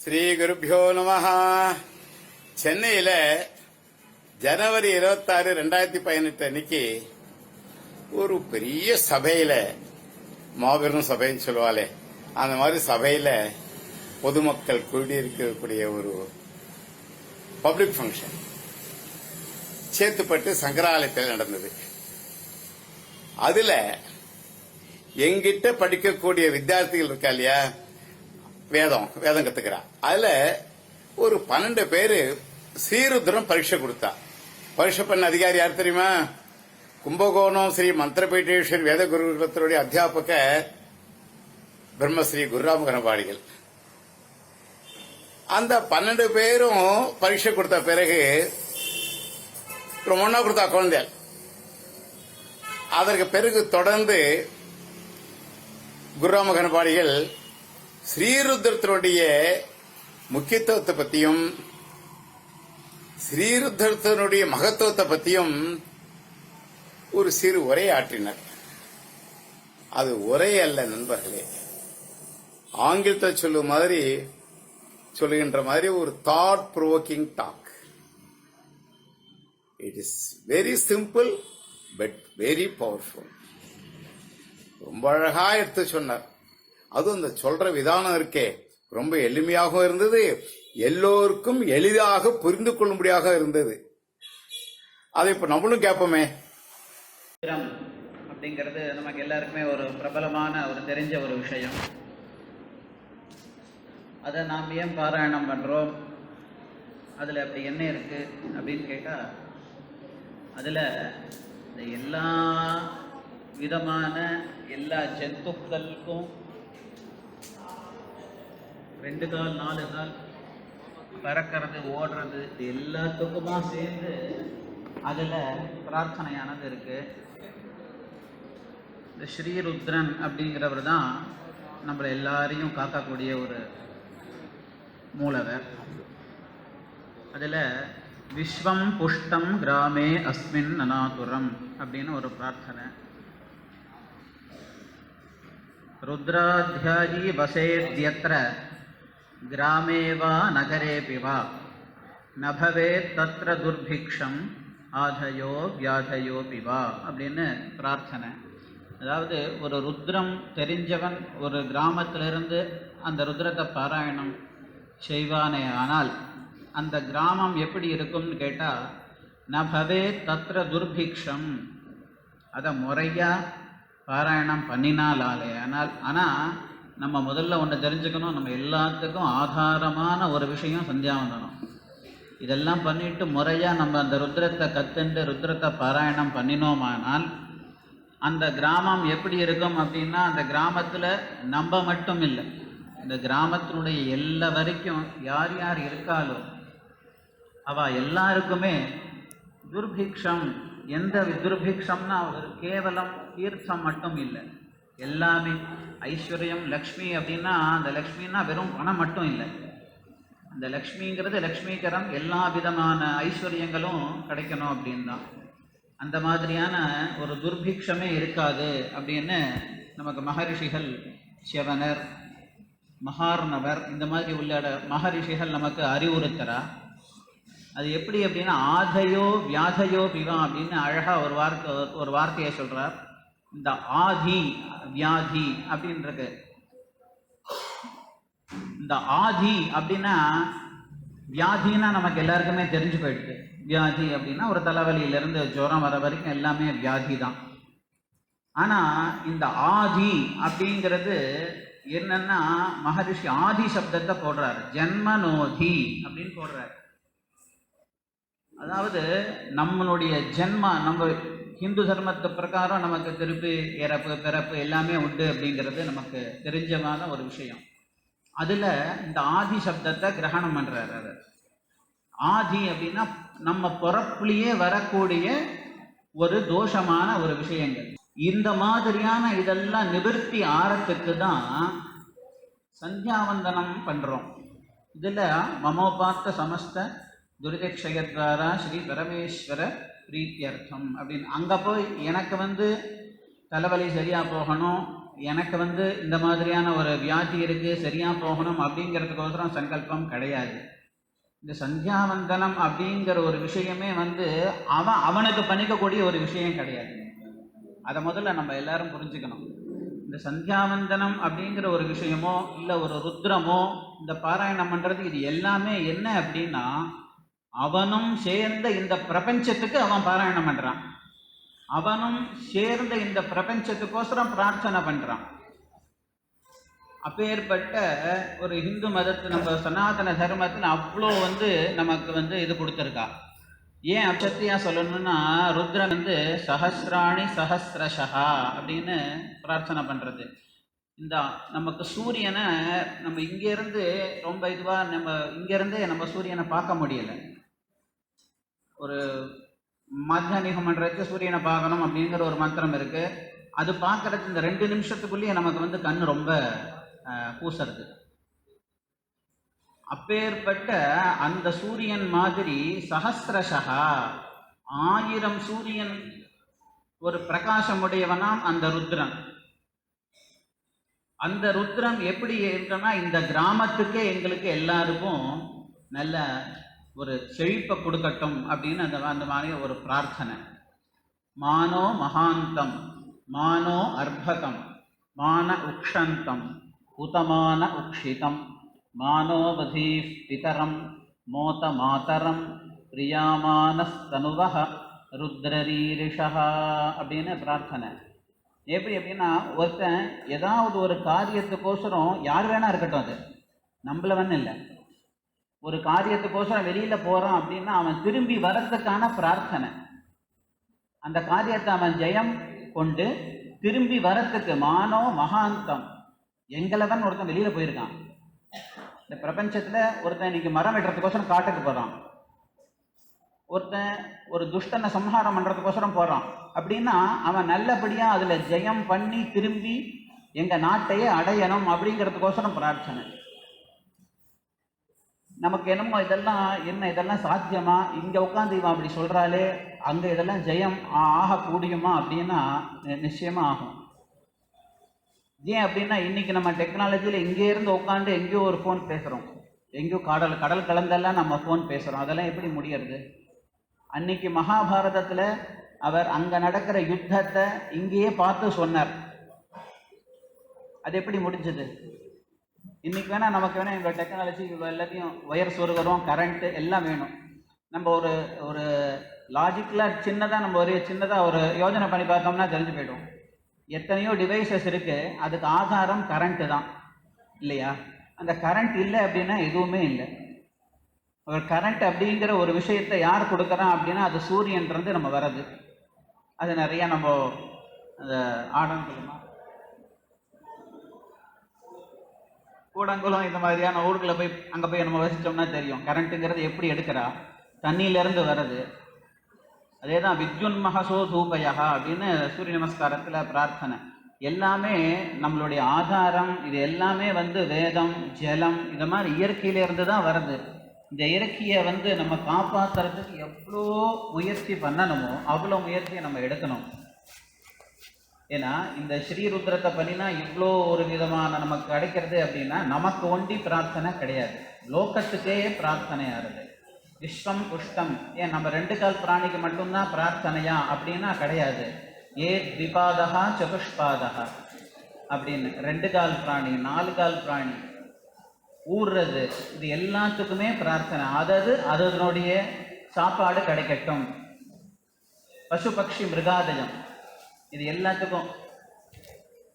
ஸ்ரீ குருப்யோ நமஹ. சென்னையில ஜனவரி 26, 2018 அன்னைக்கு ஒரு பெரிய சபையில, மாபெரும் சபைன்னு சொல்லுவாளே, அந்த மாதிரி சபையில பொதுமக்கள் கூடியிருக்கக்கூடிய ஒரு பப்ளிக் ஃபங்க்ஷன் சேத்துப்பட்டு சங்கராலயத்தில் நடந்தது. அதுல எங்கிட்ட படிக்கக்கூடிய வித்தியார்த்திகள் இருக்கா இல்லையா, வேதம் கத்துக்கிறா. அதுல ஒரு 12 பேரு ஸ்ரீருத்ரம் பரீட்சை கொடுத்தா. பரீட்சை பண்ண அதிகாரி யார் தெரியுமா? கும்பகோணம் ஸ்ரீ மந்திரபீட்டேஸ்வரி வேத குருகுலத்தினுடைய அத்தியாபக பிரம்மஸ்ரீ குருராம கணபாடிகள். அந்த 12 பேரும் பரீட்சை கொடுத்த பிறகு ஒன்னா கொடுத்தா குழந்தைகள். அதற்கு பிறகு தொடர்ந்து குருராம கணபாடிகள் ஸ்ரீருத்ரத்தினுடைய முக்கியத்துவத்தை பத்தியும் ஸ்ரீருத்ரத்தினுடைய மகத்துவத்தை பத்தியும் ஒரு சிறு உரை ஆற்றினர். அது உரை அல்ல நண்பர்களே, ஆங்கிலத்தை சொல்லுகின்ற மாதிரி ஒரு thought provoking talk. It is very simple but very powerful. ரொம்ப அழகா எடுத்து சொன்னார். அதுவும் அந்த சொல்ற விதானம் இருக்கே, ரொம்ப எளிமையாகவும் இருந்தது, எல்லோருக்கும் எளிதாக புரிந்து கொள்ளும்படியாக இருந்தது. அதை இப்ப நம்மளும் கேட்போமே. அப்படிங்கிறது நமக்கு எல்லாருக்குமே ஒரு பிரபலமான ஒரு தெரிஞ்ச ஒரு விஷயம். அதை நாம் ஏன் பாராயணம் பண்றோம், அதுல அப்படி என்ன இருக்கு அப்படின்னு கேட்டா, அதுல இந்த எல்லா விதமான எல்லா ஜந்துக்களுக்கும் 2 கால் 4 கால் பறக்கிறது ஓடுறது எல்லாத்துக்குமா சேர்ந்து அதுல பிரார்த்தனையானது இருக்கு. இந்த ஸ்ரீருத்ரன் அப்படிங்கிறவர் தான் நம்மள எல்லாரையும் காக்கக்கூடிய ஒரு மூலவர். அதுல விஸ்வம் புஷ்டம் கிராமே அஸ்மின் அநாதுரம் அப்படின்னு ஒரு பிரார்த்தனை. ருத்ராத்யாயி வசேத்யத்ர கிராமேவா நகரேபிவா நபவேத் தத்ர துர்பிக்ஷம் ஆதயோ வியாதயோ பிவா அப்படின்னு பிரார்த்தனை. அதாவது ஒரு ருத்ரம் தெரிஞ்சவன் ஒரு கிராமத்திலிருந்து அந்த ருத்ரத்தை பாராயணம் செய்வானே ஆனால் அந்த கிராமம் எப்படி இருக்கும்னு கேட்டால், நபவேத் தத்ர துர்பிக்ஷம், அதை முறையாக பாராயணம் பண்ணினாலே ஆனால் நம்ம முதல்ல ஒன்று தெரிஞ்சுக்கணும், நம்ம எல்லாத்துக்கும் ஆதாரமான ஒரு விஷயம் சந்தியாவந்தனம். இதெல்லாம் பண்ணிட்டு முறையாக நம்ம அந்த ருத்ரத்தை கத்துண்டு ருத்ரத்தை பாராயணம் பண்ணினோமானால் அந்த கிராமம் எப்படி இருக்கும் அப்படின்னா, அந்த கிராமத்தில் நம்ம மட்டும் இல்லை, இந்த கிராமத்தினுடைய எல்லா வரைக்கும் யார் யார் இருக்காலோ அவ எல்லாருக்குமே துர்பிக்ஷம். எந்த துர்பிக்ஷம்னா ஒரு கேவலம் தீர்த்தம் மட்டும் இல்லை, எல்லாமே ஐஸ்வர்யம். லக்ஷ்மி அப்படின்னா அந்த லக்ஷ்மின்னா வெறும் பணம் மட்டும் இல்லை, அந்த லக்ஷ்மிங்கிறது லக்ஷ்மீகரம், எல்லா விதமான ஐஸ்வர்யங்களும் கிடைக்கணும் அப்படின்னு தான். அந்த மாதிரியான ஒரு துர்பிக்ஷமே இருக்காது அப்படின்னு நமக்கு மகரிஷிகள், சிவனர், மகார்ணவர், இந்த மாதிரி உள்ள மகரிஷிகள் நமக்கு அறிவுறுத்தரா. அது எப்படி அப்படின்னா, ஆதையோ வியாதையோ பிவா அப்படின்னு அழகா ஒரு வார்த்தையை சொல்றார். இந்த ஆதி வியாதி அப்படின்றது, இந்த ஆதி அப்படின்னா வியாதினா நமக்கு எல்லாருக்குமே தெரிஞ்சு போயிடுது. வியாதி அப்படின்னா ஒரு தலைவலியிலிருந்து ஜுரம் வர வரைக்கும் எல்லாமே வியாதி தான். ஆனா இந்த ஆதி அப்படிங்கிறது என்னன்னா, மகரிஷி ஆதி சப்தத்தை போடுறாரு, ஜென்மனோதி அப்படின்னு போடுறாரு. அதாவது நம்மளுடைய நம்ம ஹிந்து தர்மத்து பிரகாரம் நமக்கு திருப்பி இறப்பு பிறப்பு எல்லாமே உண்டு அப்படிங்கிறது நமக்கு தெரிஞ்சமான ஒரு விஷயம். அதுல இந்த ஆதி சப்தத்தை கிரகணம் பண்றாரு. அது ஆதி அப்படின்னா நம்ம பிறப்புலயே வரக்கூடிய ஒரு தோஷமான ஒரு விஷயங்கள். இந்த மாதிரியான இதெல்லாம் நிவர்த்தி ஆறத்துக்கு தான் சந்தியாவந்தனம் பண்றோம். இதுல மமோபாத்த சமஸ்த துரிதக்ஷயத்வாரா ஸ்ரீ பரமேஸ்வர பிரீத்தியர்த்தம் அப்படின்னு அங்க போய் எனக்கு தலைவலி சரியா போகணும், எனக்கு வந்து இந்த மாதிரியான ஒரு வியாதி இருக்குது, சரியாக போகணும் அப்படிங்கிறதுக்கோசரம் சங்கல்பம் கிடையாது. இந்த சந்தியாவந்தனம் அப்படிங்கிற ஒரு விஷயமே வந்து அவனுக்கு பண்ணிக்கக்கூடிய ஒரு விஷயம் கிடையாது. அதை முதல்ல நம்ம எல்லாரும் புரிஞ்சுக்கணும். இந்த சந்தியாவந்தனம் அப்படிங்கிற ஒரு விஷயமோ இல்லை ஒரு ருத்ரமோ இந்த பாராயணம் பண்ணுறது இது எல்லாமே என்ன அப்படின்னா அவனும் சேர்ந்த இந்த பிரபஞ்சத்துக்கு அவன் பாராயணம் பண்ணுறான். அவனும் சேர்ந்த இந்த பிரபஞ்சத்துக்கோசரம் பிரார்த்தனை பண்ணுறான். அப்பேற்பட்ட ஒரு இந்து மதத்து நம்ம சனாதன தர்மத்தில் அவ்வளோ வந்து நமக்கு வந்து இது கொடுத்துருக்கா. ஏன் அச்சத்தியா சொல்லணும்னா ருத்ரன் வந்து சஹஸ்ராணி சஹஸ்ரஷா அப்படின்னு பிரார்த்தனை பண்ணுறது. இந்த நமக்கு சூரியனை நம்ம இங்கேருந்து ரொம்ப இதுவாக நம்ம இங்கேருந்தே நம்ம சூரியனை பார்க்க முடியலை. ஒரு மத்தியானிகம் பண்ணுறதுக்கு சூரியனை பார்க்கணும் அப்படிங்கிற ஒரு மந்திரம் இருக்குது. அது பார்க்கறதுக்கு இந்த 2 நிமிஷத்துக்குள்ளேயே நமக்கு வந்து கண் ரொம்ப கூசுறது. அப்பேற்பட்ட அந்த சூரியன் மாதிரி சஹஸ்ரஷா 1000 சூரியன் ஒரு பிரகாசமுடையவனாம் அந்த ருத்ரன். அந்த ருத்ரன் எப்படி இருக்குன்னா இந்த கிராமத்துக்கே எங்களுக்கு எல்லாருக்கும் நல்ல ஒரு செழிப்பை கொடுக்கட்டும் அப்படின்னு அந்த மாதிரி ஒரு பிரார்த்தனை. மானோ மகாந்தம் மானோ அர்பகம் மான உக்ஷந்தம் உதமான உக்ஷிதம் மானோவதீ பிதரம் மோத மாதரம் பிரியாமானஸ்தனுவஹ ருத்ரரீரிஷா அப்படின்னு பிரார்த்தனை. எப்படி அப்படின்னா ஒருத்தன் ஏதாவது ஒரு காரியத்துக்கோசரம் யார் வேணா இருக்கட்டும், அது நம்மளவன்னு இல்லை, ஒரு காரியத்துக்கோசரம் வெளியில் போகிறான் அப்படின்னா அவன் திரும்பி வரத்துக்கான பிரார்த்தனை. அந்த காரியத்தை அவன் ஜெயம் கொண்டு திரும்பி வரத்துக்கு மானோ மகாந்தம். எங்களவன் ஒருத்தன் வெளியில் போயிருக்கான். இந்த பிரபஞ்சத்தில் ஒருத்தன் இன்னைக்கு மரம் வெட்டுறதுக்கோசரம் காட்டுக்கு போகிறான், ஒருத்தன் ஒரு துஷ்டனை சம்ஹாரம் பண்ணுறதுக்கோசரம் போகிறான் அப்படின்னா அவன் நல்லபடியாக அதில் ஜெயம் பண்ணி திரும்பி எங்கள் நாட்டையே அடையணும் அப்படிங்கிறதுக்கோசரம் பிரார்த்தனை. நமக்கு என்னமோ இதெல்லாம் சாத்தியமா, இங்கே உட்காந்து இவன் அப்படி சொல்கிறாளே அங்கே இதெல்லாம் ஜெயம் ஆகக்கூடியுமா அப்படின்னா நிச்சயமாக ஆகும். ஏன் அப்படின்னா இன்றைக்கி நம்ம டெக்னாலஜியில் இங்கேருந்து உட்காந்து எங்கேயோ ஒரு ஃபோன் பேசுகிறோம், எங்கேயோ கடல் கலந்தெல்லாம் நம்ம ஃபோன் பேசுகிறோம். அதெல்லாம் எப்படி முடியறது? அன்னைக்கு மகாபாரதத்தில் அவர் அங்கே நடக்கிற யுத்தத்தை இங்கேயே பார்த்து சொன்னார். அது எப்படி முடிஞ்சது? இன்றைக்கி வேணால் நமக்கு வேணால் எங்கள் டெக்னாலஜி இவ்வளோ எல்லாத்தையும் ஒயர் சொருகிறோம், கரண்ட்டு எல்லாம் வேணும். நம்ம ஒரு லாஜிக்கலாக சின்னதாக ஒரு யோஜனை பண்ணி பார்த்தோம்னா தெரிஞ்சு போய்டும். எத்தனையோ டிவைசஸ் இருக்குது, அதுக்கு ஆதாரம் கரண்ட்டு தான் இல்லையா? அந்த கரண்ட் இல்லை அப்படின்னா எதுவுமே இல்லை. ஒரு கரண்ட் அப்படிங்கிற ஒரு விஷயத்தை யார் கொடுக்குறான் அப்படின்னா அது சூரியன்றது நம்ம வர்றது. அது நிறையா நம்ம அந்த ஆடங்குளமா கூடங்குளம் இந்த மாதிரியான ஊர்களை போய் அங்கே போய் நம்ம வசித்தோம்னா தெரியும் கரண்ட்டுங்கிறது எப்படி எடுக்கிறா, தண்ணியிலேருந்து வர்றது. அதே தான் வித்யுன்மஹசோ தூபயா அப்படின்னு சூரிய நமஸ்காரத்தில் பிரார்த்தனை. எல்லாமே நம்மளுடைய ஆதாரம். இது எல்லாமே வந்து வேதம், ஜலம், இந்த மாதிரி இயற்கையிலேருந்து தான் வருது. இந்த இயற்கையை வந்து நம்ம காப்பாற்றுறதுக்கு எவ்வளோ முயற்சி பண்ணணுமோ அவ்வளோ முயற்சியை நம்ம எடுக்கணும். ஏன்னா இந்த ஸ்ரீருத்ரத்தை பண்ணினா இவ்வளோ ஒரு விதமான நமக்கு கிடைக்கிறது அப்படின்னா நமக்கு ஒண்டி பிரார்த்தனை கிடையாது, லோகத்துக்கே பிரார்த்தனையாகிறது. விஸ்வம் புஷ்டம். ஏன் நம்ம 2 கால் பிராணிக்கு மட்டும்தான் பிரார்த்தனையா அப்படின்னா கிடையாது. ஏ திபாதகா சதுஷ்பாதகா அப்படின்னு 2 கால் பிராணி, 4 கால் பிராணி, ஊர்றது, இது எல்லாத்துக்குமே பிரார்த்தனை. அதனுடைய சாப்பாடு கிடைக்கட்டும். பசு பக்ஷி மிருகாதயம் இது எல்லாத்துக்கும்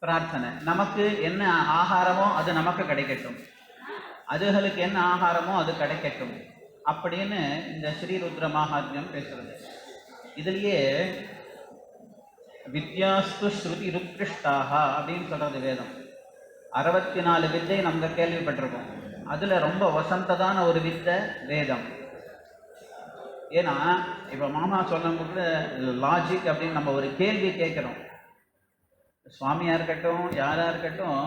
பிரார்த்தனை. நமக்கு என்ன ஆகாரமோ அது நமக்கு கிடைக்கட்டும், அதுகளுக்கு என்ன ஆகாரமோ அது கிடைக்கட்டும் அப்படின்னு இந்த ஸ்ரீருத்ர மகாத்மியம் பேசுறது. இதுலேயே வித்யாஸ்து ஸ்ருதி ருத்கிருஷ்டாக அப்படின்னு சொல்றது வேதம். 64 வித்தை நம்ம கேள்விப்பட்டிருக்கோம். அதில் ரொம்ப வசந்ததான ஒரு வித்தை வேதம். ஏன்னா இப்போ மாமா சொல்லும்போது லாஜிக் அப்படின்னு நம்ம ஒரு கேள்வி கேட்குறோம். சுவாமியாக இருக்கட்டும் யாராக இருக்கட்டும்,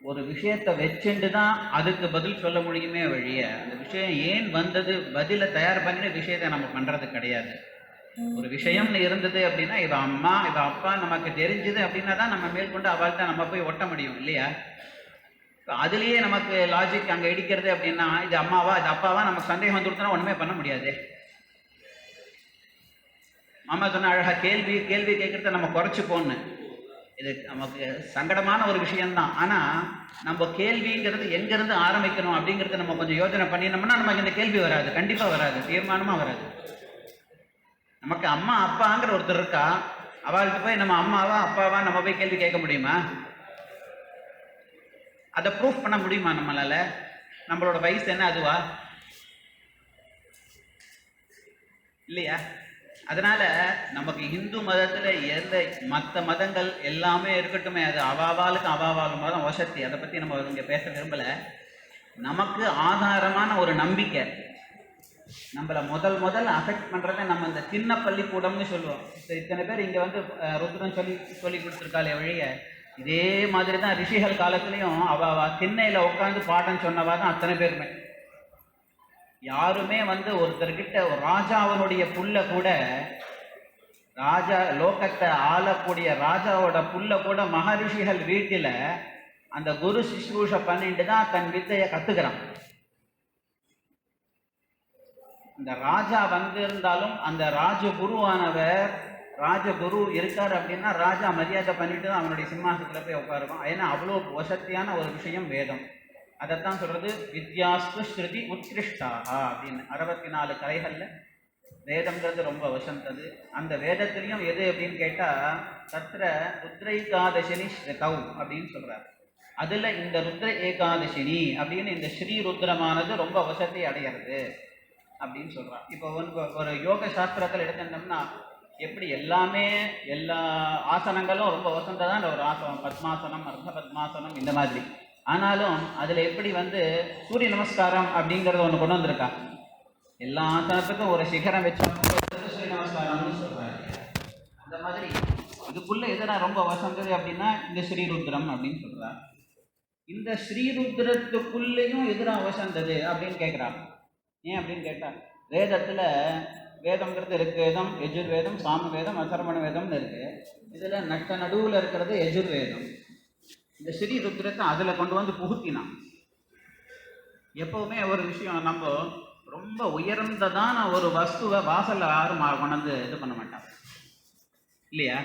ஒரு விஷயத்தை வச்சுட்டு தான் அதுக்கு பதில் சொல்ல முடியுமே வழிய அந்த விஷயம் ஏன் வந்தது பதிலை தயார் பண்ணின விஷயத்தை நம்ம பண்ணுறது கிடையாது. ஒரு விஷயம்னு இருந்தது அப்படின்னா இவ அம்மா இவ அப்பா நமக்கு தெரிஞ்சது அப்படின்னா தான் நம்ம மேற்கொண்டு அவள்கிட்ட நம்ம போய் ஒட்ட முடியும் இல்லையா? அதுலயே நமக்கு லாஜிக் அங்க இடிக்கிறது அப்படின்னா இது அம்மாவா இது அப்பாவா நமக்கு சந்தேகம் வந்துருச்சுன்னா ஒண்ணுமே பண்ண முடியாது. மாமா சொன்ன அழகா கேள்வி கேட்கறத நம்ம குறைச்சு போன்னு. இது நமக்கு சங்கடமான ஒரு விஷயம்தான். ஆனா நம்ம கேள்விங்கிறது எங்க இருந்து ஆரம்பிக்கணும் அப்படிங்கறத நம்ம கொஞ்சம் யோசனை பண்ணினோம்னா நமக்கு இந்த கேள்வி வராது, கண்டிப்பா வராது, தீர்மானமா வராது. நமக்கு அம்மா அப்பாங்கிற ஒருத்தர் இருக்கா, அவளுக்கு போய் நம்ம அம்மாவா அப்பாவா நம்ம போய் கேள்வி கேட்க முடியுமா? அதை ப்ரூஃப் பண்ண முடியுமா நம்மளால? நம்மளோட வயசு என்ன அதுவா இல்லையா? அதனால நமக்கு இந்து மதத்துல எந்த மற்ற மதங்கள் எல்லாமே இருக்கட்டுமே, அது அவாவாளுக்கு அவாவாலும் மதம் வசதி, அதை பத்தி நம்ம இங்க பேச விரும்பல. நமக்கு ஆதாரமான ஒரு நம்பிக்கை நம்மள முதல் அஃபெக்ட் பண்றதை நம்ம இந்த சின்ன பள்ளிக்கூடம்னு சொல்லுவோம். இத்தனை பேர் இங்க வந்து ருத்ரன் சொல்லி கொடுத்துருக்காளே ஒழிய, இதே மாதிரி தான் ரிஷிகள் காலத்திலையும் அவ திண்ணையில உட்காந்து பாடம் சொன்னவா தான் அத்தனை பேருமே. யாருமே வந்து ஒருத்தர்கிட்ட ஒரு ராஜாவனுடைய புல்ல கூட, ராஜா லோகத்தை ஆளக்கூடிய ராஜாவோட புல்ல கூட மகரிஷிகள் வீட்டில அந்த குரு சிஸ்ரூஷ பண்ணிட்டு தான் தன் வித்தையை கத்துக்கிறான். இந்த ராஜா வந்திருந்தாலும் அந்த ராஜகுருவானவர், ராஜகுரு இருக்கார் அப்படின்னா ராஜா மரியாதை பண்ணிட்டு தான் அவனுடைய சிம்மாசத்துல போய் உட்காருவான். ஏன்னா அவ்வளோ வசதியான ஒரு விஷயம் வேதம். அதைத்தான் சொல்றது வித்யாஸ்து ஸ்ருதி உத்கிருஷ்டாக அப்படின்னு. 64 கலைகள்ல வேதம்ங்கிறது ரொம்ப வசந்தது. அந்த வேதத்திலையும் எது அப்படின்னு கேட்டா தத்ர ருத்ர ஏகாதசினி ஸ்ருதௌ அப்படின்னு சொல்றாரு. அதுல இந்த ருத்ர ஏகாதசினி அப்படின்னு இந்த ஸ்ரீ ருத்ரமானது ரொம்ப வசதி அடையிறது அப்படின்னு சொல்றான். இப்போ ஒரு யோக சாஸ்திரத்தில் எடுத்துட்டோம்னா எப்படி எல்லாமே எல்லா ஆசனங்களும் ரொம்ப வசந்ததான் ஒரு ஆசனம், பத்மாசனம், அர்த்த பத்மாசனம் இந்த மாதிரி. ஆனாலும் அதுல எப்படி வந்து சூரிய நமஸ்காரம் அப்படிங்கறத ஒண்ணு கொண்டு வந்திருக்கா. எல்லா ஆசனத்துக்கும் ஒரு சிகரம் வச்சு சூரிய நமஸ்காரம்னு சொல்றாரு. அந்த மாதிரி இதுக்குள்ள எதுனா ரொம்ப வசந்தது அப்படின்னா இந்த ஸ்ரீருத்ரம் அப்படின்னு சொல்றாரு. இந்த ஸ்ரீருத்ரத்துக்குள்ளேயும் எதிரா வசந்தது அப்படின்னு கேட்கிறாங்க. ஏன் அப்படின்னு கேட்டா வேதத்துல வேதம்ங்கிறது ருக்வேதம், யஜுர்வேதம், சாமவேதம், அதர்வண வேதம்னு இருக்கு. இதுல நடுவுல இருக்கிறது யஜுர்வேதம். இந்த ஸ்ரீ ருத்ரத்தை அதுல கொண்டு வந்து புகுத்தினான். எப்பவுமே ஒரு விஷயம், நம்ம ரொம்ப உயர்ந்ததான ஒரு வஸ்துவை வாசல்ல யாரும் கொண்டு இது பண்ண மாட்டாங்க இல்லையா?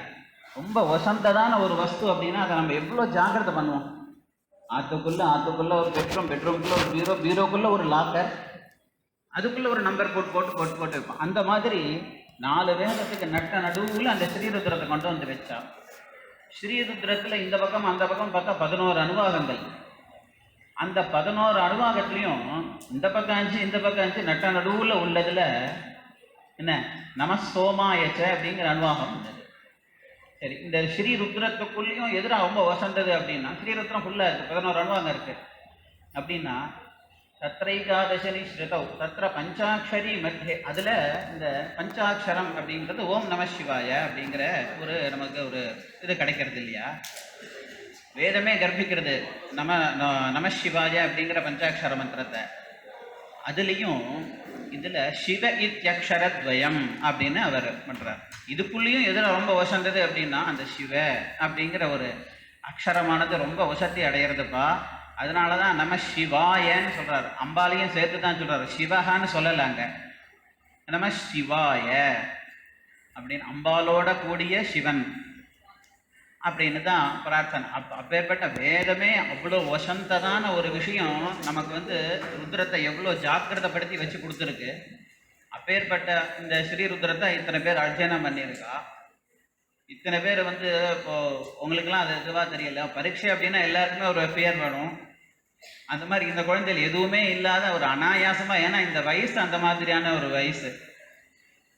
ரொம்ப வசந்ததான ஒரு வஸ்து அப்படின்னா அதை நம்ம எவ்வளவு ஜாக்கிரதை பண்ணுவோம். ஆத்துக்குள்ள ஒரு பெட்ரூம்குள்ள ஒரு பீரோக்குள்ள ஒரு லாக்கர், அதுக்குள்ள ஒரு நம்பர் போட்டு வைப்போம். அந்த மாதிரி 4 வேதத்துக்கு நடுவுல அந்த ஸ்ரீருத்ரத்தை கொண்டு வந்து வச்சா. ஸ்ரீருத்ரத்துல இந்த பக்கம் அந்த பக்கம் பார்த்தா 11 அணுவாகங்கள். அந்த 11 அணுவாகத்திலையும் இந்த பக்கம் 5 இந்த பக்கம் 5 நடுவுல உள்ளதுல என்ன நமசோமாயச்ச அப்படிங்கிற அணுவாகம் இருந்தது. சரி, இந்த ஸ்ரீருத்ரத்துக்குள்ளேயும் எதிராக ரொம்ப வசந்தது அப்படின்னா ஸ்ரீருத்ரம் ஃபுல்லா இருக்கு, 11 அணுவாகம் இருக்கு அப்படின்னா தத்ரைகாதசனி ஸ்ருதௌ தத்ர பஞ்சாட்சரி மத்தியே, அதுல இந்த பஞ்சாட்சரம் அப்படிங்கிறது ஓம் நம சிவாய அப்படிங்கிற ஒரு நமக்கு ஒரு இது கிடைக்கிறது இல்லையா? வேதமே கர்ப்பிக்கிறது நம சிவாய அப்படிங்கிற பஞ்சாட்சர மந்திரத்தை. அதுலேயும் இதுல சிவ இத்யக்ஷரத்வயம் அப்படின்னு அவர் பண்றார். இதுக்குள்ளேயும் எதில் ரொம்ப வசந்தது அப்படின்னா அந்த சிவ அப்படிங்கிற ஒரு அக்ஷரமானது ரொம்ப வசதி அடையிறதுப்பா. அதனாலதான் நம சிவாயன்னு சொல்றாரு. அம்பாலையும் சேர்த்து தான் சொல்றாரு, சிவகான்னு சொல்லலாங்க. நம சிவாய அப்படின்னு அம்பாலோட கூடிய சிவன் அப்படின்னு தான் பிரார்த்தனை. அப்பேற்பட்ட வேதமே அவ்வளோ வசந்ததான ஒரு விஷயம் நமக்கு வந்து ருத்ரத்தை எவ்வளோ ஜாக்கிரதைப்படுத்தி வச்சு கொடுத்துருக்கு. அப்பேற்பட்ட இந்த ஸ்ரீருத்ரத்தை இத்தனை பேர் அர்ச்சனை பண்ணியிருக்கா. இத்தனை பேர் வந்து இப்போ உங்களுக்கெல்லாம் அது இதுவாக தெரியல, பரீட்சை அப்படின்னா எல்லாருக்குமே ஒரு ஃபியர் வேணும். அந்த மாதிரி இந்த குழந்தைகள் எதுவுமே இல்லாத ஒரு அனாயாசமா, ஏன்னா இந்த வயசு அந்த மாதிரியான ஒரு வயசு,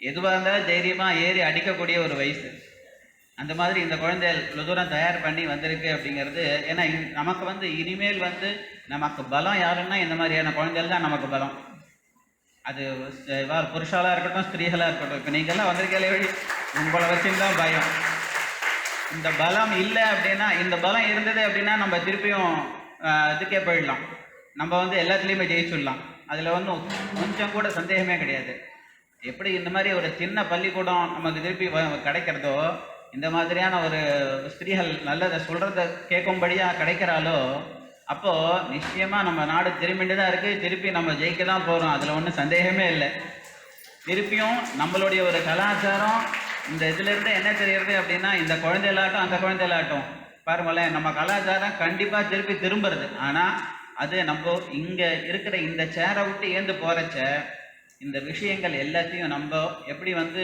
எதுவாக இருந்தாலும் தைரியமா ஏறி அடிக்கக்கூடிய ஒரு வயசு. அந்த மாதிரி இந்த குழந்தைகள் இவ்வளோ தூரம் தயார் பண்ணி வந்திருக்கு அப்படிங்கிறது. ஏன்னா நமக்கு வந்து இனிமேல் வந்து நமக்கு பலம் யாருன்னா இந்த மாதிரியான குழந்தைகள் தான் நமக்கு பலம். அது புருஷாலாக இருக்கட்டும், ஸ்திரீகளாக இருக்கட்டும். இப்போ நீங்கள்லாம் வந்திருக்கே வழி உங்களை வச்சுருந்தான் பயம். இந்த பலம் இல்லை அப்படின்னா, இந்த பலம் இருந்தது அப்படின்னா நம்ம திருப்பியும் இதுக்கே போயிடலாம். நம்ம வந்து எல்லாத்துலேயுமே ஜெயிச்சுடலாம். அதில் வந்து கொஞ்சம் கூட சந்தேகமே கிடையாது. எப்படி இந்த மாதிரி ஒரு சின்ன பள்ளிக்கூடம் நமக்கு திருப்பி கிடைக்கிறதோ, இந்த மாதிரியான ஒரு ஸ்திரீகள் நல்லதை சொல்றத கேட்கும்படியா கிடைக்கிறாளோ, அப்போ நிச்சயமா நம்ம நாடு திரும்பிட்டு தான் இருக்கு. திருப்பி நம்ம ஜெயிக்க தான் போறோம், அதுல ஒன்றும் சந்தேகமே இல்லை. திருப்பியும் நம்மளுடைய ஒரு கலாச்சாரம் இந்த இதுல இருந்து என்ன தெரியுறது அப்படின்னா, இந்த குழந்தைகளாட்டம் அந்த குழந்தைகளாட்டம் பாருங்களேன், நம்ம கலாச்சாரம் கண்டிப்பா திருப்பி திரும்புறது. ஆனா அது நம்ம இங்க இருக்கிற இந்த சேரை விட்டு ஏந்து போறச்ச இந்த விஷயங்கள் எல்லாத்தையும் நம்ம எப்படி வந்து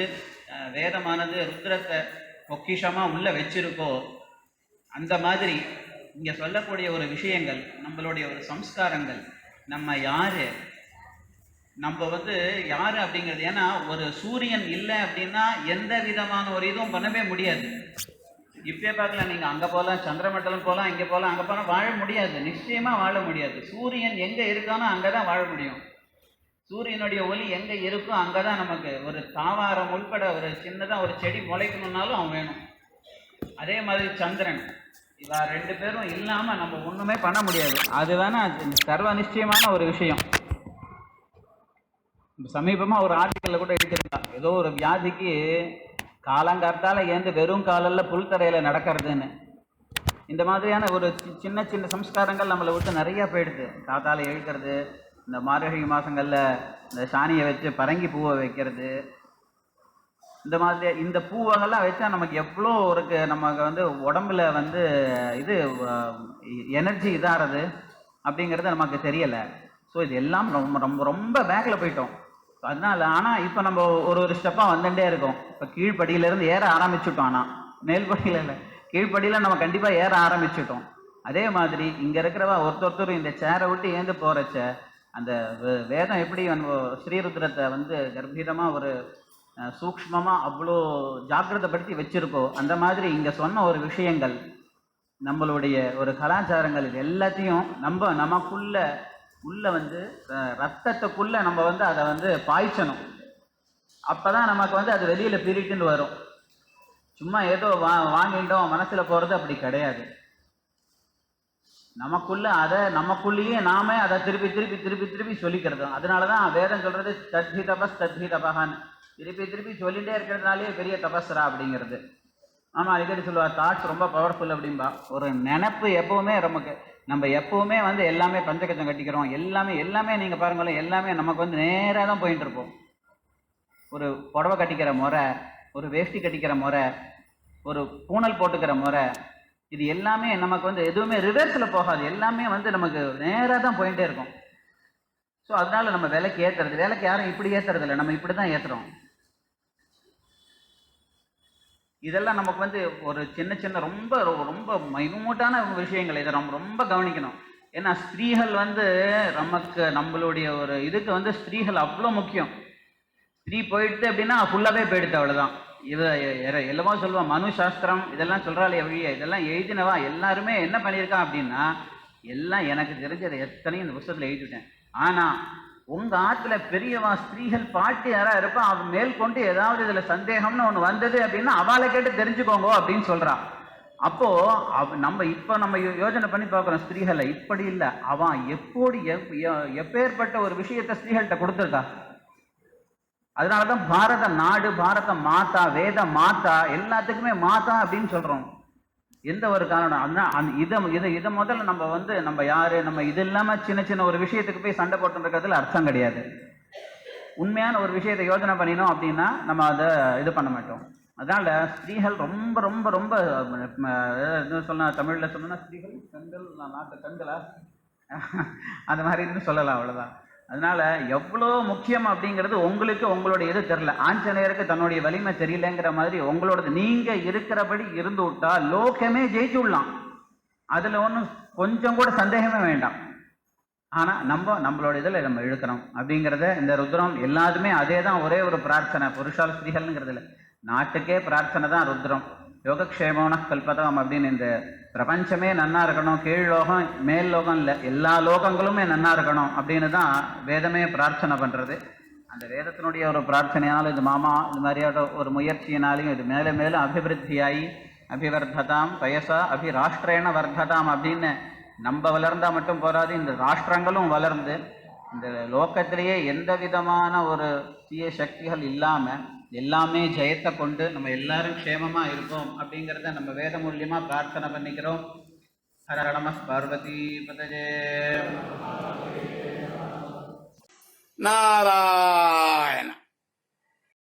வேதமானது ருத்ரத்தை பொக்கிஷமா உள்ள வச்சிருக்கோ, அந்த மாதிரி இங்க சொல்லக்கூடிய ஒரு விஷயங்கள், நம்மளுடைய ஒரு சம்ஸ்காரங்கள், நம்ம யாரு, நம்ம வந்து யாரு அப்படிங்கிறது. ஏன்னா ஒரு சூரியன் இல்லை அப்படின்னா எந்த விதமான ஒரு இதுவும் பண்ணவே முடியாது. இப்பயே பார்க்கலாம், நீங்க அங்க போகலாம், சந்திரமண்டலம் போகலாம், இங்க போகலாம், அங்க போகலாம், வாழ முடியாது, நிச்சயமா வாழ முடியாது. சூரியன் எங்க இருக்கானோ அங்கதான் வாழ முடியும். சூரியனுடைய ஒளி எங்க இருக்கோ அங்கதான் நமக்கு ஒரு தாவாரம் உள்பட ஒரு சின்னதா ஒரு செடி முளைக்கணும்னாலும் அவன் வேணும். அதே மாதிரி சந்திரன், இவ ரெண்டு பேரும் இல்லாம நம்ம ஒண்ணுமே பண்ண முடியாது. அது வேணா சர்வ நிச்சயமான ஒரு விஷயம். சமீபமா ஒரு ஆர்டிக்கல்ல கூட எடுத்திருக்கான், ஏதோ ஒரு வியாதிக்கு காலங்காத்தால ஏந்து வெறும் காலில் புல் தரையில நடக்கிறதுன்னு. இந்த மாதிரியான ஒரு சின்ன சின்ன சம்ஸ்காரங்கள் நம்மளை விட்டு நிறைய போயிடுது. காத்தால எழுக்கிறது, இந்த மார்கழி மாசங்கள்ல இந்த சாணியை வச்சு பரங்கி பூவை வைக்கிறது, இந்த மாதிரி இந்த பூவகெல்லாம் வச்சா நமக்கு எவ்வளோ இருக்கு, நமக்கு வந்து உடம்புல வந்து இது எனர்ஜி இதாகிறது அப்படிங்கிறது நமக்கு தெரியலை. ஸோ இது எல்லாம் ரொம்ப ரொம்ப ரொம்ப பேக்கில் போயிட்டோம். அதனால ஆனால் இப்போ நம்ம ஒரு ஒரு ஸ்டெப்பாக வந்துட்டே இருக்கோம். இப்போ கீழ்ப்படியிலேருந்து ஏற ஆரம்பிச்சுட்டோம். ஆனால் மேல்படியில் இல்லை, கீழ்ப்படியில் நம்ம கண்டிப்பாக ஏற ஆரம்பிச்சுட்டோம். அதே மாதிரி இங்கே இருக்கிறவா ஒருத்தர் இந்த சேரை விட்டு ஏந்து போகிறச்ச அந்த வேதம் எப்படி ஸ்ரீருத்ரத்தை வந்து கர்ப்பீரமாக ஒரு சூக்ஷ்மமாக அவ்வளோ ஜாக்கிரதைப்படுத்தி வச்சிருக்கோ, அந்த மாதிரி இங்கே சொன்ன ஒரு விஷயங்கள், நம்மளுடைய ஒரு கலாச்சாரங்கள், இது எல்லாத்தையும் நமக்குள்ள வந்து ரத்தத்துக்குள்ள நம்ம வந்து அதை வந்து பாய்ச்சணும். அப்பதான் நமக்கு வந்து அது வெளியில பிரிட்டுன்னு வரும். சும்மா ஏதோ வாங்கிட்டோம் மனசுல போறது அப்படி கிடையாது. நமக்குள்ளேயே நாமே அதை திருப்பி திருப்பி திருப்பி திருப்பி சொல்லிக்கிறது. அதனாலதான் வேதம் சொல்றது தத்ஹி தபஸ் தத்ஹி தபஹான், திருப்பி திருப்பி சொல்லிட்டே இருக்கிறதுனாலே பெரிய தபஸ்ரா அப்படிங்கிறது. ஆமா, அடிக்கடி சொல்லுவார், தாட்ஸ் ரொம்ப பவர்ஃபுல் அப்படின்பா. ஒரு நினைப்பு எப்பவுமே நமக்கு, நம்ம எப்பவுமே வந்து எல்லாமே பஞ்சகச்சம் கட்டிக்கிறோம், எல்லாமே நீங்க பாருங்களேன், எல்லாமே நமக்கு வந்து நேராக தான் போயிட்டு இருப்போம். ஒரு புடவை கட்டிக்கிற முறை, ஒரு வேஷ்டி கட்டிக்கிற முறை, ஒரு பூனல் போட்டுக்கிற முறை, இது எல்லாமே நமக்கு வந்து எதுவுமே ரிவர்ஸில் போகாது, எல்லாமே வந்து நமக்கு நேராக தான் போயிட்டே இருக்கும். ஸோ அதனால நம்ம விலைக்கு ஏற்றுறது, விலைக்கு யாரும் இப்படி ஏற்றுறது இல்லை, நம்ம இப்படி தான் ஏற்றுறோம். இதெல்லாம் நமக்கு வந்து ஒரு சின்ன சின்ன ரொம்ப ரொம்ப மைனூட்டான விஷயங்கள். இதை நம்ம ரொம்ப கவனிக்கணும். ஏன்னா ஸ்திரீகள் வந்து நம்மளுடைய ஒரு இதுக்கு வந்து ஸ்திரீகள் அவ்வளோ முக்கியம். ஸ்திரீ போயிடுது அப்படின்னா ஃபுல்லாகவே போயிடுது, அவ்வளோதான். எல்லாமே சொல்லுவான், மனு சாஸ்திரம் இதெல்லாம் சொல்கிறாள் எவ்வளிய, இதெல்லாம் எழுதினவா எல்லாருமே என்ன பண்ணியிருக்கான் அப்படின்னா, எல்லாம் எனக்கு தெரிஞ்சதை எத்தனையும் இந்த புத்தகத்தில் எழுதிவிட்டேன். ஆனால் உங்கள் ஆற்றுல பெரியவா ஸ்திரீகள் பாட்டி யாராக இருப்பா, அவன் மேல் கொண்டு ஏதாவது இதில் சந்தேகம்னு ஒன்று வந்தது அப்படின்னா அவளை கேட்டு தெரிஞ்சுக்கோங்க அப்படின்னு சொல்கிறான். அப்போது நம்ம யோசனை பண்ணி பார்க்குறோம், ஸ்திரீகளை இப்படி இல்லை, அவன் எப்பேற்பட்ட ஒரு விஷயத்தை ஸ்திரீகள்கிட்ட கொடுத்துருக்கா. அதனால தான் பாரத நாடு, பாரத மாதா, வேத மாதா, எல்லாத்துக்குமே மாதா அப்படின்னு சொல்கிறோம். எந்த ஒரு காரணம் அதனால் இதை முதல்ல நம்ம யாரு, நம்ம இது இல்லாமல் சின்ன சின்ன ஒரு விஷயத்துக்கு போய் சண்டை போட்டுருக்கிறதுல அர்த்தம் கிடையாது. உண்மையான ஒரு விஷயத்தை யோசனை பண்ணினோம் அப்படின்னா நம்ம அதை இது பண்ண மாட்டோம். அதனால ஸ்திரீகள் ரொம்ப ரொம்ப ரொம்ப சொன்ன, தமிழில் சொன்னா ஸ்திரீகள் கண்கள், நாட்டு கண்களா அந்த மாதிரி சொல்லலாம், அவ்வளோதான். அதனால எவ்வளோ முக்கியம் அப்படிங்கிறது உங்களுக்கு உங்களுடைய இது தெரியல. ஆஞ்சநேயருக்கு தன்னுடைய வலிமை தெரியலங்கிற மாதிரி உங்களோட நீங்க இருக்கிறபடி இருந்து விட்டா லோகமே ஜெயிச்சு விடலாம். அதுல ஒன்றும் கொஞ்சம் கூட சந்தேகமே வேண்டாம். ஆனா நம்மளோட இதில் நம்ம இழுக்கணும் அப்படிங்கிறத இந்த ருத்ரம் எல்லாருமே அதே தான். ஒரே ஒரு பிரார்த்தனை, புருஷால் ஸ்திரீகள்ங்கிறது இல்லை, நாட்டுக்கே பிரார்த்தனை தான் ருத்ரம். யோகக்ஷேமோன கல்பதம் அப்படின்னு, இந்த பிரபஞ்சமே நன்னா இருக்கணும், கீழ் லோகம் மேல் லோகம் இல்லை, எல்லா லோகங்களுமே நன்னா இருக்கணும் அப்படின்னு தான் வேதமே பிரார்த்தனை பண்ணுறது. அந்த வேதத்தினுடைய ஒரு பிரார்த்தனையாலும் இது மாதிரியான ஒரு முயற்சியினாலையும் இது மேலும் மேலும் அபிவிருத்தியாகி அபிவர்த்ததாம் பயசா அபிராஷ்டிரேன வர்த்ததாம் அப்படின்னு நம்ம வளர்ந்தால் மட்டும் போராது, இந்த ராஷ்டிரங்களும் வளர்ந்து இந்த லோகத்திலேயே எந்த விதமான ஒரு தீய சக்திகள் இல்லாம எல்லாமே ஜெயத்தை கொண்டு நம்ம எல்லாரும் க்ஷேமமா இருப்போம் அப்படிங்கிறத நம்ம வேத மூலியமா பிரார்த்தனை பண்ணிக்கிறோம். ஹர ஹர நம பார்வதி பதஜே. நாராயண